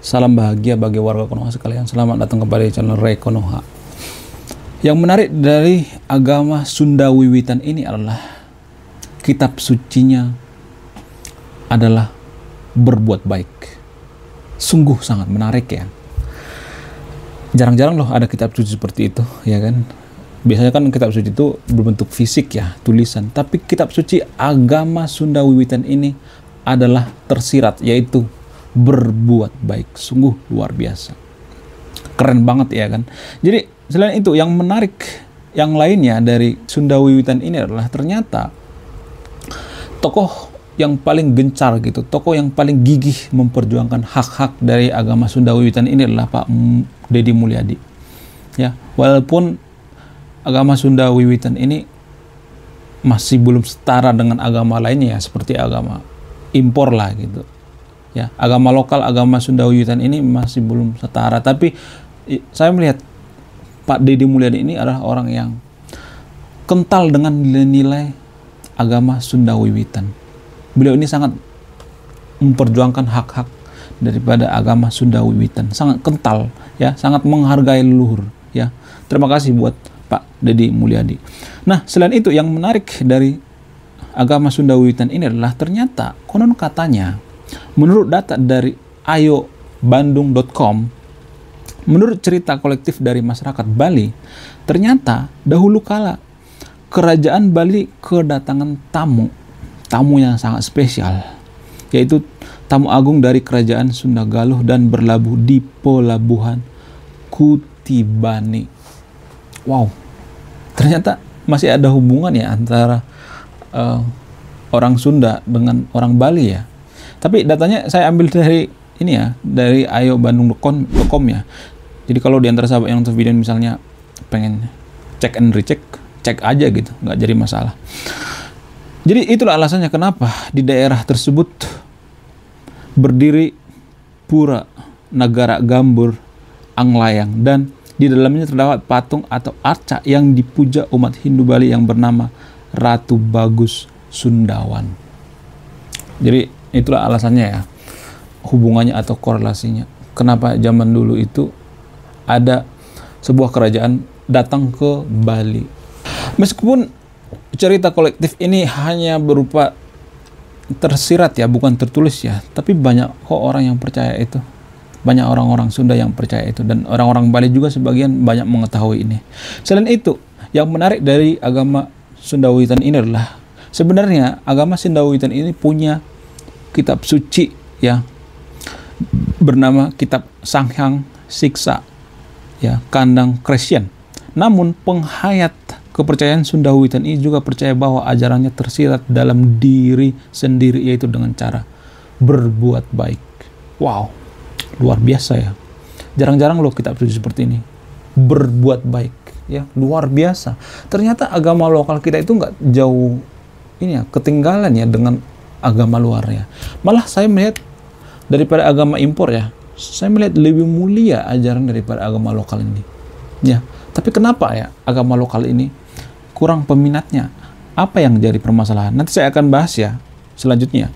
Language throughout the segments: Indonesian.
Salam bahagia bagi warga Konoha sekalian. Selamat datang kembali di channel Ray Konoha. Yang menarik dari agama Sunda Wiwitan ini adalah kitab sucinya adalah berbuat baik. Sungguh sangat menarik ya. Jarang-jarang loh ada kitab suci seperti itu, ya kan? Biasanya kan kitab suci itu berbentuk fisik ya, tulisan. Tapi kitab suci agama Sunda Wiwitan ini adalah tersirat, yaitu berbuat baik. Sungguh luar biasa. Keren banget ya kan. Jadi selain itu yang menarik yang lainnya dari Sunda Wiwitan ini adalah ternyata tokoh yang paling gencar gitu, tokoh yang paling gigih memperjuangkan hak-hak dari agama Sunda Wiwitan ini adalah Pak Deddy Mulyadi. Ya, walaupun agama Sunda Wiwitan ini masih belum setara dengan agama lainnya ya, seperti agama impor lah gitu. Ya, agama lokal, agama Sunda Wiwitan ini masih belum setara, tapi saya melihat Pak Deddy Mulyadi ini adalah orang yang kental dengan nilai-nilai agama Sunda Wiwitan. Beliau ini sangat memperjuangkan hak-hak daripada agama Sunda Wiwitan, sangat kental ya, sangat menghargai leluhur ya. Terima kasih buat Pak Deddy Mulyadi. Nah, selain itu yang menarik dari agama Sunda Wiwitan ini adalah ternyata konon katanya menurut data dari ayobandung.com, menurut cerita kolektif dari masyarakat Bali, ternyata dahulu kala kerajaan Bali kedatangan tamu yang sangat spesial, yaitu tamu agung dari kerajaan Sunda Galuh dan berlabuh di pelabuhan Kutibani. Wow, ternyata masih ada hubungan ya antara orang Sunda dengan orang Bali ya. Tapi datanya saya ambil dari ini ya, dari ayobandung.com ya. Jadi kalau di antara sahabat yang nonton video misalnya pengen cek and recheck, cek aja gitu, nggak jadi masalah. Jadi itulah alasannya kenapa di daerah tersebut berdiri pura Nagara Gambur Anglayang, dan di dalamnya terdapat patung atau arca yang dipuja umat Hindu Bali yang bernama Ratu Bagus Sundawan. Jadi itulah alasannya ya, hubungannya atau korelasinya. Kenapa zaman dulu itu ada sebuah kerajaan datang ke Bali. Meskipun cerita kolektif ini hanya berupa tersirat ya, bukan tertulis ya, tapi banyak kok orang yang percaya itu. Banyak orang-orang Sunda yang percaya itu, dan orang-orang Bali juga sebagian banyak mengetahui ini. Selain itu, yang menarik dari agama Sunda Wiwitan ini adalah sebenarnya agama Sunda Wiwitan ini punya kitab suci ya, bernama kitab Sanghyang Siksa ya, Kandang Kresyen. Namun penghayat kepercayaan Sunda Wiwitan ini juga percaya bahwa ajarannya tersirat dalam diri sendiri, yaitu dengan cara berbuat baik. Wow, luar biasa ya. Jarang-jarang loh kitab suci seperti ini, berbuat baik ya, luar biasa. Ternyata agama lokal kita itu nggak jauh ini ya, ketinggalan ya dengan agama luarnya. Malah saya melihat daripada agama impor ya, saya melihat lebih mulia ajaran daripada agama lokal ini ya. Tapi kenapa ya agama lokal ini kurang peminatnya? Apa yang jadi permasalahan? Nanti saya akan bahas ya selanjutnya.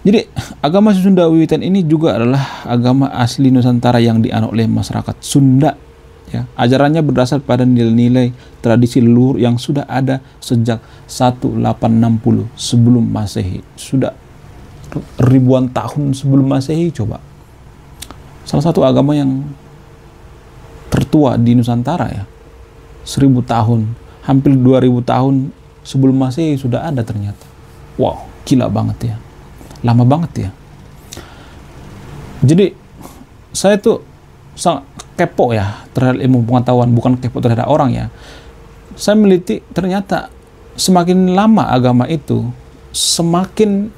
Jadi agama Sunda Wiwitan ini juga adalah agama asli Nusantara yang dianut oleh masyarakat Sunda ya. Ajarannya berdasar pada nilai-nilai tradisi leluhur yang sudah ada sejak 1860 sebelum Masehi. Sudah ribuan tahun sebelum Masehi coba. Salah satu agama yang tertua di Nusantara ya. 1000 tahun, hampir 2000 tahun sebelum Masehi sudah ada ternyata. Wow, gila banget ya. Lama banget ya. Jadi saya tuh sangat kepo ya terhadap ilmu pengetahuan, bukan kepo terhadap orang ya. Saya meliti ternyata semakin lama agama itu semakin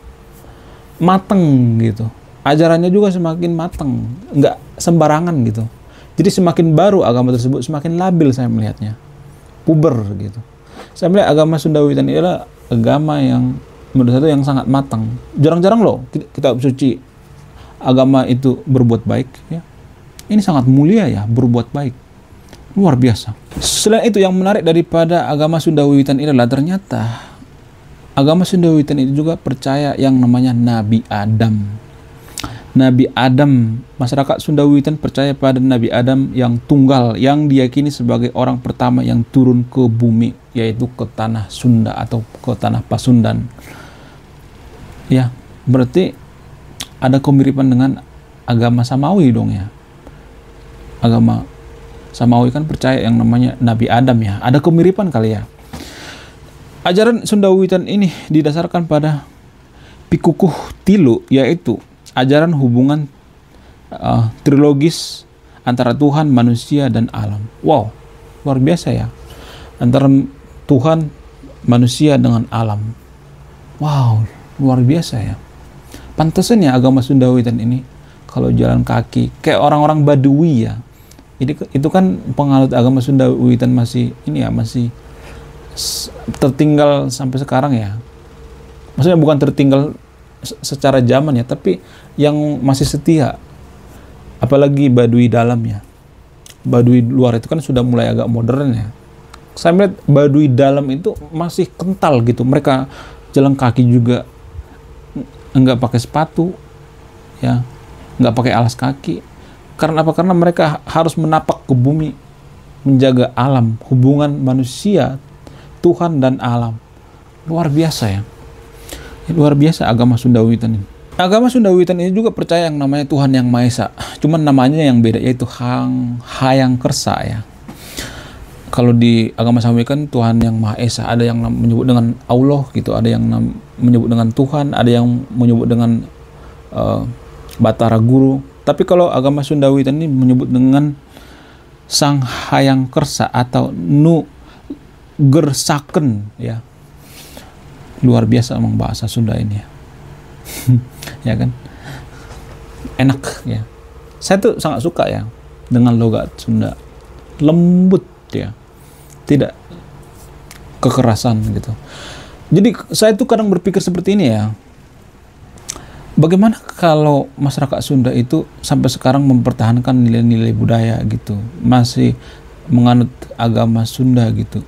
mateng gitu. Ajarannya juga semakin mateng, nggak sembarangan gitu. Jadi semakin baru agama tersebut semakin labil saya melihatnya, puber gitu. Saya melihat agama Sunda Wiwitan ini adalah agama yang menurut saya yang sangat matang. Jarang-jarang loh kitab suci agama itu berbuat baik ya. Ini sangat mulia ya, berbuat baik. Luar biasa. Selain itu yang menarik daripada agama Sunda Wiwitan ini adalah ternyata agama Sunda Wiwitan itu juga percaya yang namanya Nabi Adam. Nabi Adam. Masyarakat Sunda Wiwitan percaya pada Nabi Adam yang tunggal, yang diyakini sebagai orang pertama yang turun ke bumi, yaitu ke tanah Sunda atau ke tanah Pasundan. Ya, berarti ada kemiripan dengan agama Samawi dong ya. Agama Samawi kan percaya yang namanya Nabi Adam ya. Ada kemiripan kali ya. Ajaran Sunda Wiwitan ini didasarkan pada Pikukuh Tilu, yaitu ajaran hubungan trilogis antara Tuhan, manusia, dan alam. Wow, luar biasa ya. Antara Tuhan, manusia, dengan alam. Wow, luar biasa ya. Pantesan ya agama Sunda Wiwitan ini kalau jalan kaki kayak orang-orang Badui ya. Itu kan penganut agama Sunda Wiwitan masih tertinggal sampai sekarang ya. Maksudnya bukan tertinggal secara zaman ya, tapi yang masih setia. Apalagi Baduy dalam ya. Baduy luar itu kan sudah mulai agak modern ya. Saya melihat Baduy dalam itu masih kental gitu. Mereka jalan kaki juga enggak pakai sepatu ya, enggak pakai alas kaki. Karena apa? Karena mereka harus menapak ke bumi, menjaga alam, hubungan manusia, Tuhan dan alam. Luar biasa ya. Luar biasa agama Sunda Wiwitan ini. Agama Sunda Wiwitan ini juga percaya yang namanya Tuhan Yang Maha Esa. Cuman namanya yang beda, yaitu Hayang Kersa ya. Kalau di agama Samawi kan Tuhan Yang Maha Esa, ada yang menyebut dengan Allah gitu, ada yang menyebut dengan Tuhan, ada yang menyebut dengan Batara Guru. Tapi kalau agama Sunda Wiwitan ini menyebut dengan Sang Hayang Kersa atau Nu Gersaken ya. Luar biasa emang bahasa Sunda ini ya. Ya kan? Enak ya. Saya tuh sangat suka ya dengan logat Sunda. Lembut ya. Tidak kekerasan gitu. Jadi saya tuh kadang berpikir seperti ini ya. Bagaimana kalau masyarakat Sunda itu sampai sekarang mempertahankan nilai-nilai budaya gitu. Masih menganut agama Sunda gitu.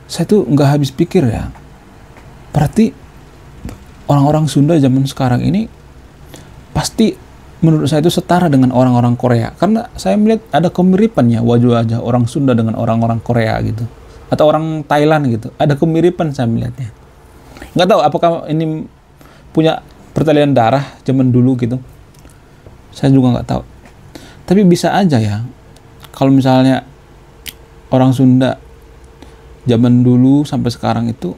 Saya tuh nggak habis pikir ya. Berarti orang-orang Sunda zaman sekarang ini pasti menurut saya itu setara dengan orang-orang Korea. Karena saya melihat ada kemiripannya wajah-wajah orang Sunda dengan orang-orang Korea gitu. Atau orang Thailand gitu. Ada kemiripan saya melihatnya. Nggak tahu apakah ini punya pertalian darah zaman dulu gitu. Saya juga nggak tahu. Tapi bisa aja ya. Kalau misalnya orang Sunda zaman dulu sampai sekarang itu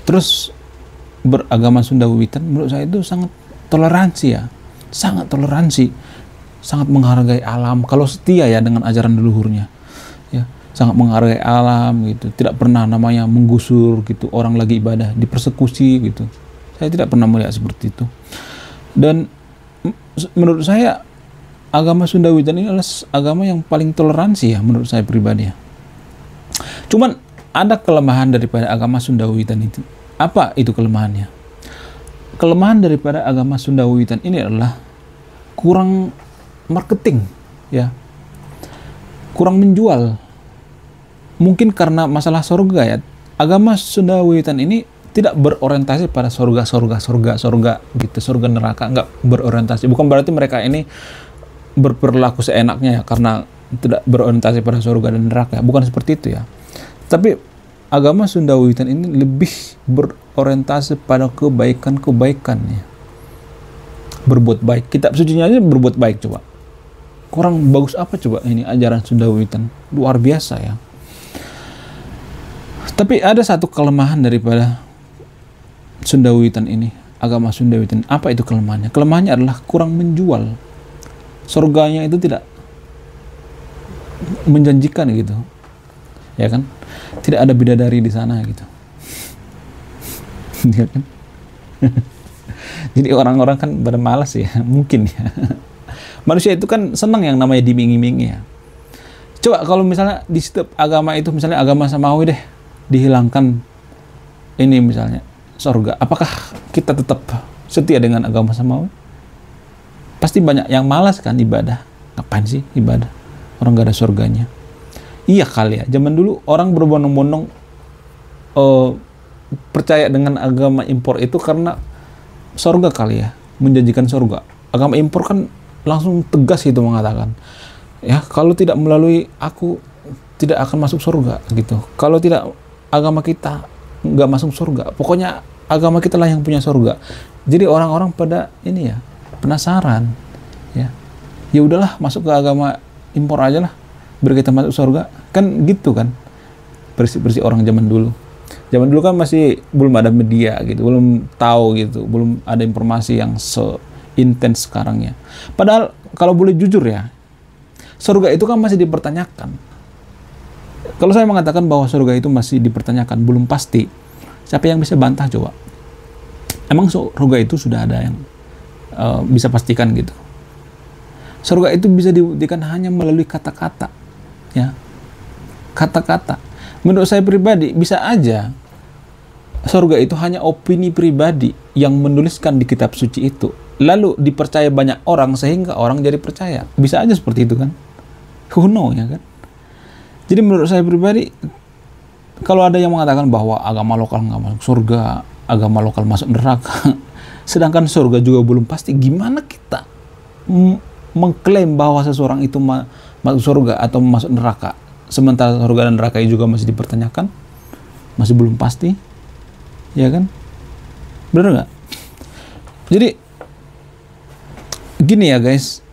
terus beragama Sunda Wiwitan, menurut saya itu sangat toleransi ya, sangat toleransi, sangat menghargai alam. Kalau setia ya dengan ajaran leluhurnya, ya sangat menghargai alam gitu, tidak pernah namanya menggusur gitu, orang lagi ibadah dipersekusi gitu. Saya tidak pernah melihat seperti itu. Dan menurut saya agama Sunda Wiwitan ini adalah agama yang paling toleransi ya menurut saya pribadi ya. Cuman ada kelemahan daripada agama Sunda Wiwitan itu. Apa itu kelemahannya? Kelemahan daripada agama Sunda Wiwitan ini adalah kurang marketing, ya, kurang menjual. Mungkin karena masalah surga ya. Agama Sunda Wiwitan ini tidak berorientasi pada surga gitu, surga neraka, nggak berorientasi. Bukan berarti mereka ini berperilaku seenaknya ya karena tidak berorientasi pada surga dan neraka. Bukan seperti itu ya. Tapi agama Sunda Wiwitan ini lebih berorientasi pada kebaikan-kebaikan ya. Berbuat baik. Kitab sucinya aja berbuat baik coba. Kurang bagus apa coba ini ajaran Sunda Wiwitan? Luar biasa ya. Tapi ada satu kelemahan daripada Sunda Wiwitan ini, agama Sunda Wiwitan. Apa itu kelemahannya? Kelemahannya adalah kurang menjual. Surganya itu tidak menjanjikan gitu. Ya kan? Tidak ada bidadari di sana gitu. Ya kan? Jadi orang-orang kan pada malas ya, mungkin ya. Manusia itu kan senang yang namanya diiming-imingi ya. Coba kalau misalnya di setiap agama itu, misalnya agama Samawi deh, dihilangkan ini misalnya surga, apakah kita tetap setia dengan agama Samawi? Pasti banyak yang malas kan ibadah. Ngapain sih ibadah? Orang gak ada surganya. Iya kali ya, zaman dulu orang berbondong-bondong percaya dengan agama impor itu karena surga kali ya, menjanjikan surga. Agama impor kan langsung tegas itu mengatakan, ya kalau tidak melalui aku tidak akan masuk surga gitu. Kalau tidak agama kita nggak masuk surga. Pokoknya agama kita lah yang punya surga. Jadi orang-orang pada ini ya penasaran, ya. Ya udahlah masuk ke agama impor aja lah, biar kita masuk surga. Kan gitu kan. Bersih-bersih orang zaman dulu. Zaman dulu kan masih belum ada media gitu, belum tahu gitu, belum ada informasi yang seintens sekarang ya. Padahal kalau boleh jujur ya, surga itu kan masih dipertanyakan. Kalau saya mengatakan bahwa surga itu masih dipertanyakan, belum pasti, siapa yang bisa bantah coba? Emang surga itu sudah ada yang bisa pastikan gitu? Surga itu bisa dibuktikan hanya melalui kata-kata, ya, kata-kata. Menurut saya pribadi, bisa aja surga itu hanya opini pribadi yang menuliskan di kitab suci itu, lalu dipercaya banyak orang sehingga orang jadi percaya. Bisa aja seperti itu kan? Who know, ya kan? Jadi menurut saya pribadi, kalau ada yang mengatakan bahwa agama lokal nggak masuk surga, agama lokal masuk neraka, sedangkan surga juga belum pasti, gimana kita mengklaim bahwa seseorang itu masuk surga atau masuk neraka, sementara surga dan neraka juga masih dipertanyakan, masih belum pasti, ya kan? Bener nggak? Jadi gini ya guys,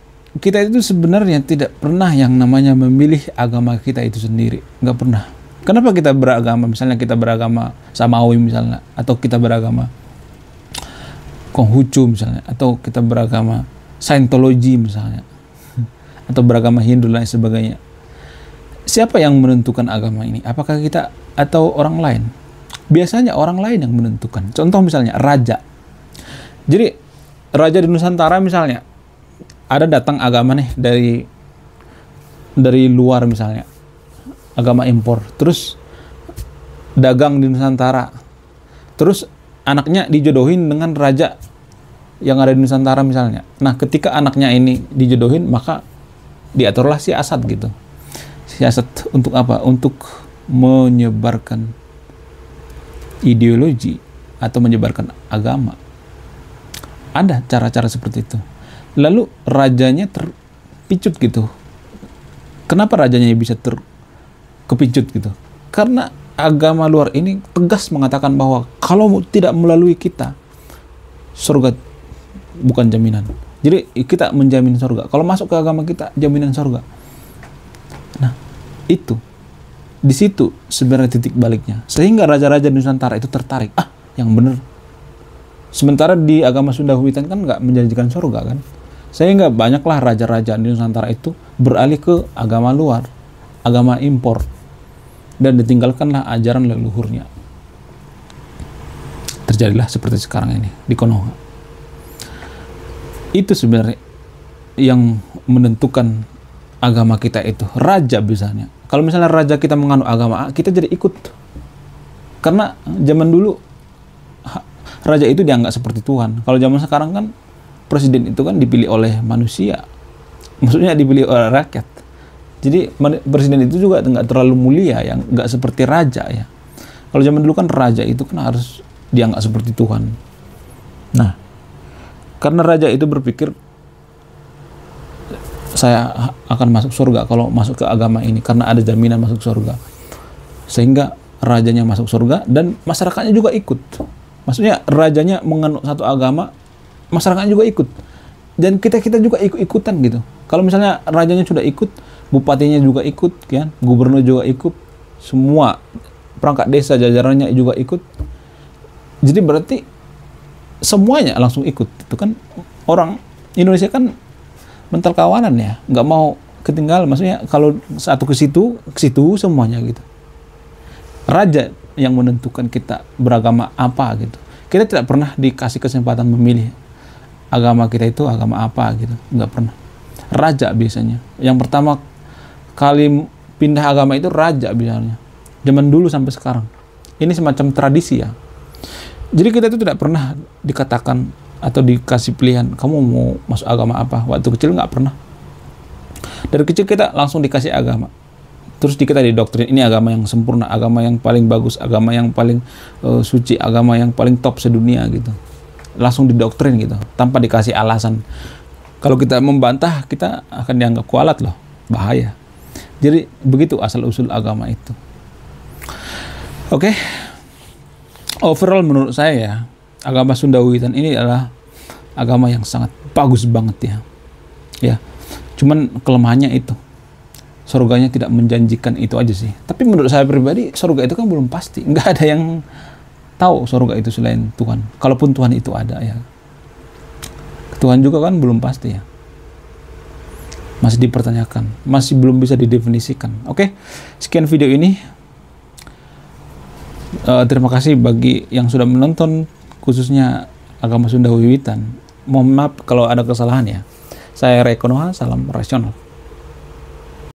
kita itu sebenarnya tidak pernah yang namanya memilih agama kita itu sendiri, nggak pernah. Kenapa kita beragama? Misalnya kita beragama Samawi misalnya, atau kita beragama Konghucu misalnya, atau kita beragama Scientology misalnya, atau beragama Hindu dan sebagainya. Siapa yang menentukan agama ini? Apakah kita atau orang lain? Biasanya orang lain yang menentukan. Contoh misalnya raja. Jadi raja di Nusantara misalnya, ada datang agama nih dari luar misalnya, agama impor, terus dagang di Nusantara, terus anaknya dijodohin dengan raja yang ada di Nusantara misalnya. Nah, ketika anaknya ini dijodohin, maka diaturlah siasat gitu. Siasat untuk apa? Untuk menyebarkan ideologi atau menyebarkan agama. Ada cara-cara seperti itu. Lalu rajanya terpicut gitu. Kenapa rajanya bisa kepicut gitu? Karena agama luar ini tegas mengatakan bahwa kalau tidak melalui kita, surga bukan jaminan. Jadi kita menjamin surga. Kalau masuk ke agama kita, jaminan surga. Nah, itu. Di situ sebenarnya titik baliknya. Sehingga raja-raja di Nusantara itu tertarik. Ah, yang benar. Sementara di agama Sunda Wiwitan kan nggak menjanjikan surga kan. Sehingga banyaklah raja-raja di Nusantara itu beralih ke agama luar, agama impor, dan ditinggalkanlah ajaran leluhurnya. Terjadilah seperti sekarang ini di Konoha. Itu sebenarnya yang menentukan agama kita itu, raja misalnya. Kalau misalnya raja kita menganut agama A, kita jadi ikut. Karena zaman dulu raja itu dianggap seperti Tuhan. Kalau zaman sekarang kan presiden itu kan dipilih oleh manusia, maksudnya dipilih oleh rakyat. Jadi presiden itu juga nggak terlalu mulia, yang nggak seperti raja ya. Kalau zaman dulu kan raja itu kan harus dianggap seperti Tuhan. Nah, karena raja itu berpikir saya akan masuk surga kalau masuk ke agama ini, karena ada jaminan masuk surga, sehingga rajanya masuk surga dan masyarakatnya juga ikut. Maksudnya rajanya menganut satu agama, masyarakatnya juga ikut, dan kita juga ikut-ikutan gitu. Kalau misalnya rajanya sudah ikut, bupatinya juga ikut, kan, gubernur juga ikut, semua perangkat desa jajarannya juga ikut. Jadi berarti semuanya langsung ikut. Itu kan orang Indonesia kan mental kawanan ya, nggak mau ketinggalan. Maksudnya kalau satu ke situ semuanya gitu. Raja yang menentukan kita beragama apa gitu. Kita tidak pernah dikasih kesempatan memilih agama kita itu agama apa gitu, nggak pernah. Raja biasanya yang pertama kali pindah agama itu raja biasanya, zaman dulu sampai sekarang. Ini semacam tradisi ya. Jadi kita itu tidak pernah dikatakan atau dikasih pilihan kamu mau masuk agama apa. Waktu kecil nggak pernah. Dari kecil kita langsung dikasih agama, terus kita didoktrin ini agama yang sempurna, agama yang paling bagus, agama yang paling suci, agama yang paling top sedunia gitu. Langsung didoktrin gitu, tanpa dikasih alasan. Kalau kita membantah, kita akan dianggap kualat loh, bahaya. Jadi begitu asal-usul agama itu. Oke. Overall menurut saya ya, agama Sunda Wiwitan ini adalah agama yang sangat bagus banget ya. Ya. Cuman kelemahannya itu, surganya tidak menjanjikan itu aja sih. Tapi menurut saya pribadi, surga itu kan belum pasti. Nggak ada yang tahu surga itu selain Tuhan. Kalaupun Tuhan itu ada ya, Tuhan juga kan belum pasti ya. Masih dipertanyakan, masih belum bisa didefinisikan. Oke, sekian video ini. Terima kasih bagi yang sudah menonton, khususnya agama Sunda Wiwitan. Mohon maaf kalau ada kesalahan ya. Saya Ray Konoha, salam rasional.